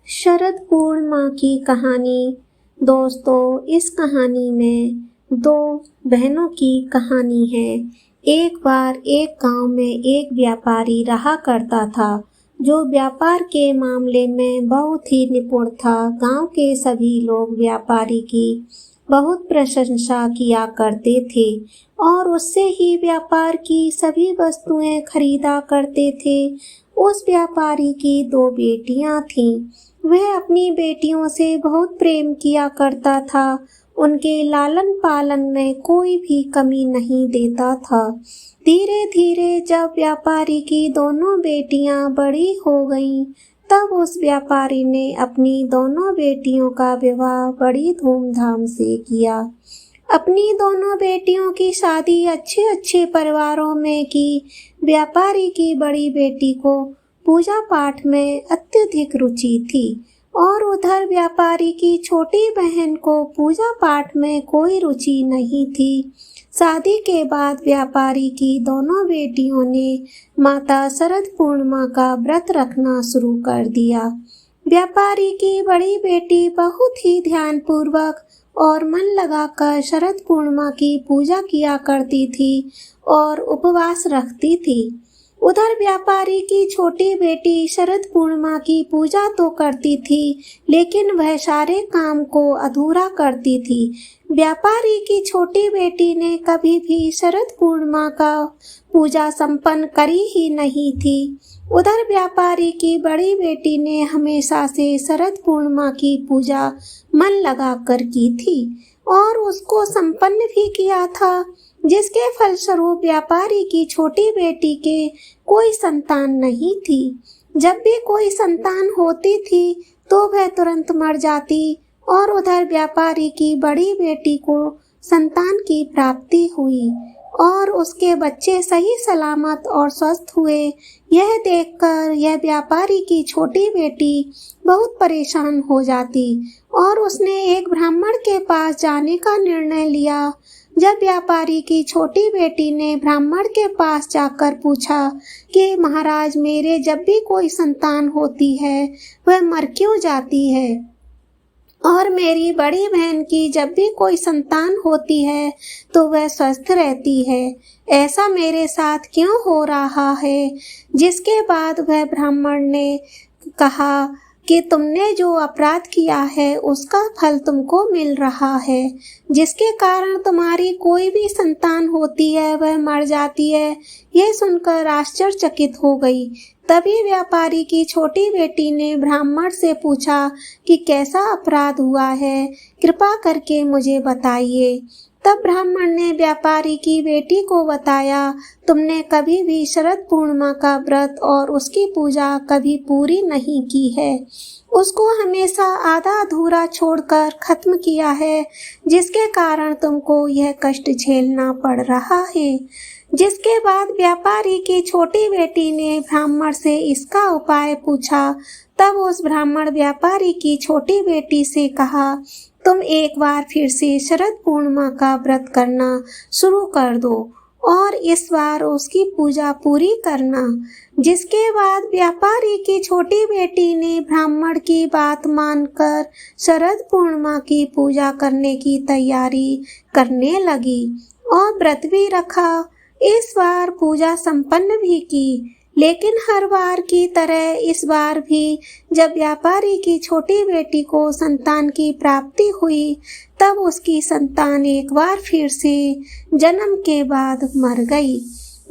शरद पूर्णिमा की कहानी। दोस्तों, इस कहानी में दो बहनों की कहानी है। एक बार एक गांव में एक व्यापारी रहा करता था जो व्यापार के मामले में बहुत ही निपुण था। गांव के सभी लोग व्यापारी की बहुत प्रशंसा किया करते थे और उससे ही व्यापार की सभी वस्तुएं खरीदा करते थे। उस व्यापारी की दो बेटियां थीं। वह अपनी बेटियों से बहुत प्रेम किया करता था। उनके लालन पालन में कोई भी कमी नहीं देता था। धीरे धीरे जब व्यापारी की दोनों बेटियां बड़ी हो गईं, तब उस व्यापारी ने अपनी दोनों बेटियों का विवाह बड़ी धूमधाम से किया। अपनी दोनों बेटियों की शादी अच्छे अच्छे परिवारों में की। व्यापारी की बड़ी बेटी को पूजा पाठ में अत्यधिक रुचि थी और उधर व्यापारी की छोटी बहन को पूजा पाठ में कोई रुचि नहीं थी। शादी के बाद व्यापारी की दोनों बेटियों ने माता शरद पूर्णिमा का व्रत रखना शुरू कर दिया। व्यापारी की बड़ी बेटी बहुत ही ध्यानपूर्वक और मन लगाकर शरद पूर्णिमा की पूजा किया करती थी और उपवास रखती थी। उधर व्यापारी की छोटी बेटी शरद पूर्णिमा की पूजा तो करती थी, लेकिन वह सारे काम को अधूरा करती थी। व्यापारी की छोटी बेटी ने कभी भी शरद पूर्णिमा का पूजा संपन्न करी ही नहीं थी। उधर व्यापारी की बड़ी बेटी ने हमेशा से शरद पूर्णिमा की पूजा मन लगाकर की थी और उसको संपन्न भी किया था, जिसके फलस्वरूप व्यापारी की छोटी बेटी के कोई संतान नहीं थी। जब भी कोई संतान होती थी तो वह तुरंत मर जाती और उधर व्यापारी की बड़ी बेटी को संतान की प्राप्ति हुई और उसके बच्चे सही सलामत और स्वस्थ हुए। यह देखकर यह व्यापारी की छोटी बेटी बहुत परेशान हो जाती और उसने एक ब्राह्मण के पास जाने का निर्णय लिया। जब व्यापारी की छोटी बेटी ने ब्राह्मण के पास जाकर पूछा कि महाराज, मेरे जब भी कोई संतान होती है वह मर क्यों जाती है, और मेरी बड़ी बहन की जब भी कोई संतान होती है तो वह स्वस्थ रहती है, ऐसा मेरे साथ क्यों हो रहा है। जिसके बाद वह ब्राह्मण ने कहा कि तुमने जो अपराध किया है उसका फल तुमको मिल रहा है, जिसके कारण तुम्हारी कोई भी संतान होती है वह मर जाती है। यह सुनकर आश्चर्यचकित हो गई। तभी व्यापारी की छोटी बेटी ने ब्राह्मण से पूछा कि कैसा अपराध हुआ है, कृपा करके मुझे बताइए। तब ब्राह्मण ने व्यापारी की बेटी को बताया, तुमने कभी भी शरद पूर्णिमा का व्रत और उसकी पूजा कभी पूरी नहीं की है, उसको हमेशा आधा अधूरा छोड़कर खत्म किया है, जिसके कारण तुमको यह कष्ट झेलना पड़ रहा है। जिसके बाद व्यापारी की छोटी बेटी ने ब्राह्मण से इसका उपाय पूछा। तब उस ब्राह्मण व्यापारी की छोटी बेटी से कहा, तुम एक बार फिर से शरद पूर्णिमा का व्रत करना शुरू कर दो और इस बार उसकी पूजा पूरी करना। जिसके बाद व्यापारी की छोटी बेटी ने ब्राह्मण की बात मानकर शरद पूर्णिमा की पूजा करने की तैयारी करने लगी और व्रत भी रखा। इस बार पूजा संपन्न भी की, लेकिन हर बार की तरह इस बार भी जब व्यापारी की छोटी बेटी को संतान की प्राप्ति हुई, तब उसकी संतान एक बार फिर से जन्म के बाद मर गई,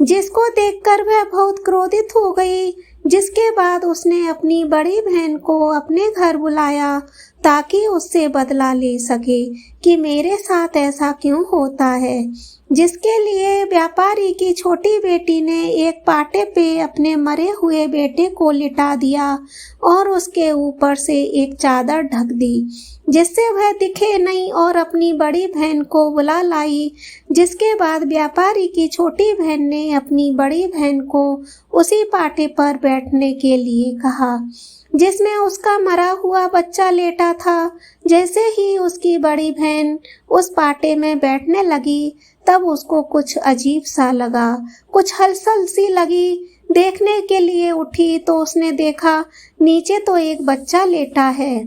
जिसको देखकर वह बहुत क्रोधित हो गई। जिसके बाद उसने अपनी बड़ी बहन को अपने घर बुलाया ताकि उससे बदला ले सके कि मेरे साथ ऐसा क्यों होता है। जिसके लिए व्यापारी की छोटी बेटी ने एक पाटे पे अपने मरे हुए बेटे को लिटा दिया और उसके ऊपर से एक चादर ढक दी, जिससे वह दिखे नहीं, और अपनी बड़ी बहन को बुला लाई। जिसके बाद व्यापारी की छोटी बहन ने अपनी बड़ी बहन को उसी पाटे पर बैठने के लिए कहा जिसमें उसका मरा हुआ बच्चा लेटा था। जैसे ही उसकी बड़ी बहन उस पाटे में बैठने लगी, तब उसको कुछ अजीब सा लगा, कुछ हलचल सी लगी। देखने के लिए उठी तो उसने देखा नीचे तो एक बच्चा लेटा है,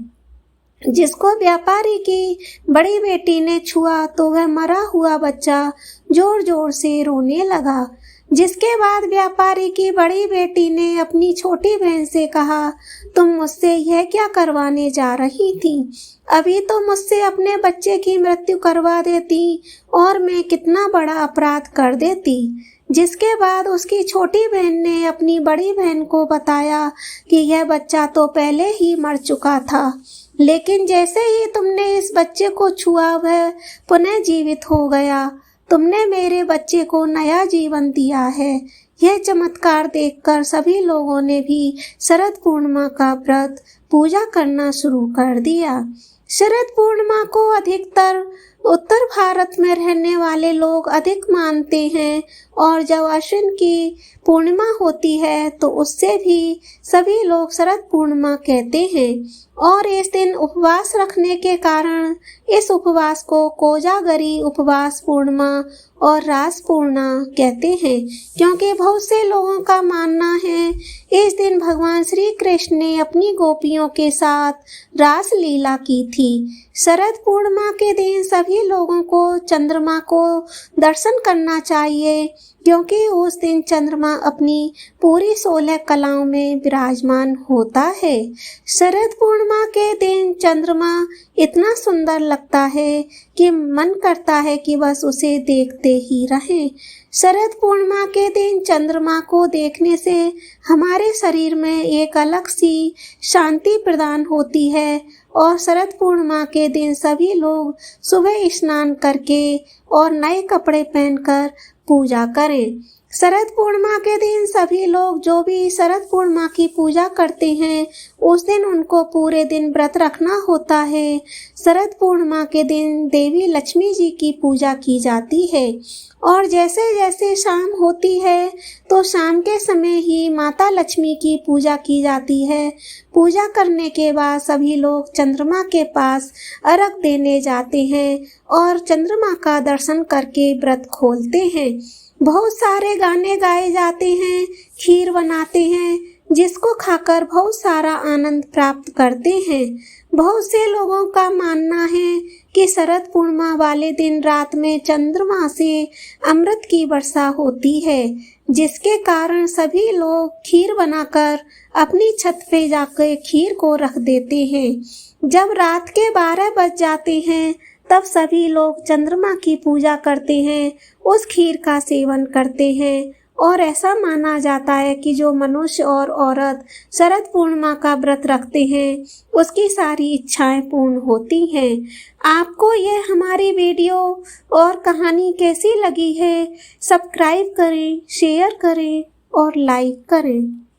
जिसको व्यापारी की बड़ी बेटी ने छुआ तो वह मरा हुआ बच्चा जोर जोर से रोने लगा। जिसके बाद व्यापारी की बड़ी बेटी ने अपनी छोटी बहन से कहा, तुम मुझसे यह क्या करवाने जा रही थी? अभी तो मुझसे अपने बच्चे की मृत्यु करवा देती और मैं कितना बड़ा अपराध कर देती। जिसके बाद उसकी छोटी बहन ने अपनी बड़ी बहन को बताया कि यह बच्चा तो पहले ही मर चुका था, लेकिन जैसे ही तुमने इस बच्चे को छुआ वह पुनः जीवित हो गया। तुमने मेरे बच्चे को नया जीवन दिया है। यह चमत्कार देखकर सभी लोगों ने भी शरद पूर्णिमा का व्रत पूजा करना शुरू कर दिया। शरद पूर्णिमा को अधिकतर उत्तर भारत में रहने वाले लोग अधिक मानते हैं और जब अश्विन की पूर्णिमा होती है तो उससे भी सभी लोग शरद पूर्णिमा कहते हैं और इस दिन उपवास रखने के कारण इस उपवास को कोजागरी उपवास पूर्णिमा और रास पूर्णिमा कहते हैं, क्योंकि बहुत से लोगों का मानना है इस दिन भगवान श्री कृष्ण ने अपनी गोपियों के साथ रास लीला की थी। शरद पूर्णिमा के दिन सभी लोगों को चंद्रमा को दर्शन करना चाहिए, क्योंकि उस दिन चंद्रमा अपनी पूरी 16 कलाओं में विराजमान होता है। शरद पूर्णिमा के दिन चंद्रमा इतना सुंदर लगता है कि मन करता है कि बस उसे देखते ही रहें। शरद पूर्णिमा के दिन चंद्रमा को देखने से हमारे शरीर में एक अलग सी शांति प्रदान होती है और शरद पूर्णिमा के दिन सभी लोग सुबह स्नान करके और नए कपड़े पहनकर पूजा करें। शरद पूर्णिमा के दिन सभी लोग जो भी शरद पूर्णिमा की पूजा करते हैं उस दिन उनको पूरे दिन व्रत रखना होता है। शरद पूर्णिमा के दिन देवी लक्ष्मी जी की पूजा की जाती है और जैसे जैसे शाम होती है तो शाम के समय ही माता लक्ष्मी की पूजा की जाती है। पूजा करने के बाद सभी लोग चंद्रमा के पास अर्घ देने जाते हैं और चंद्रमा का दर्शन करके व्रत खोलते हैं। बहुत सारे गाने गाए जाते हैं, खीर बनाते हैं, जिसको खाकर बहुत सारा आनंद प्राप्त करते हैं। बहुत से लोगों का मानना है कि शरद पूर्णिमा वाले दिन रात में चंद्रमा से अमृत की वर्षा होती है, जिसके कारण सभी लोग खीर बनाकर अपनी छत पे जाकर खीर को रख देते हैं। जब रात के 12 बज जाते हैं तब सभी लोग चंद्रमा की पूजा करते हैं, उस खीर का सेवन करते हैं और ऐसा माना जाता है कि जो मनुष्य और औरत शरद पूर्णिमा का व्रत रखते हैं उसकी सारी इच्छाएं पूर्ण होती हैं। आपको यह हमारी वीडियो और कहानी कैसी लगी है? सब्सक्राइब करें, शेयर करें और लाइक करें।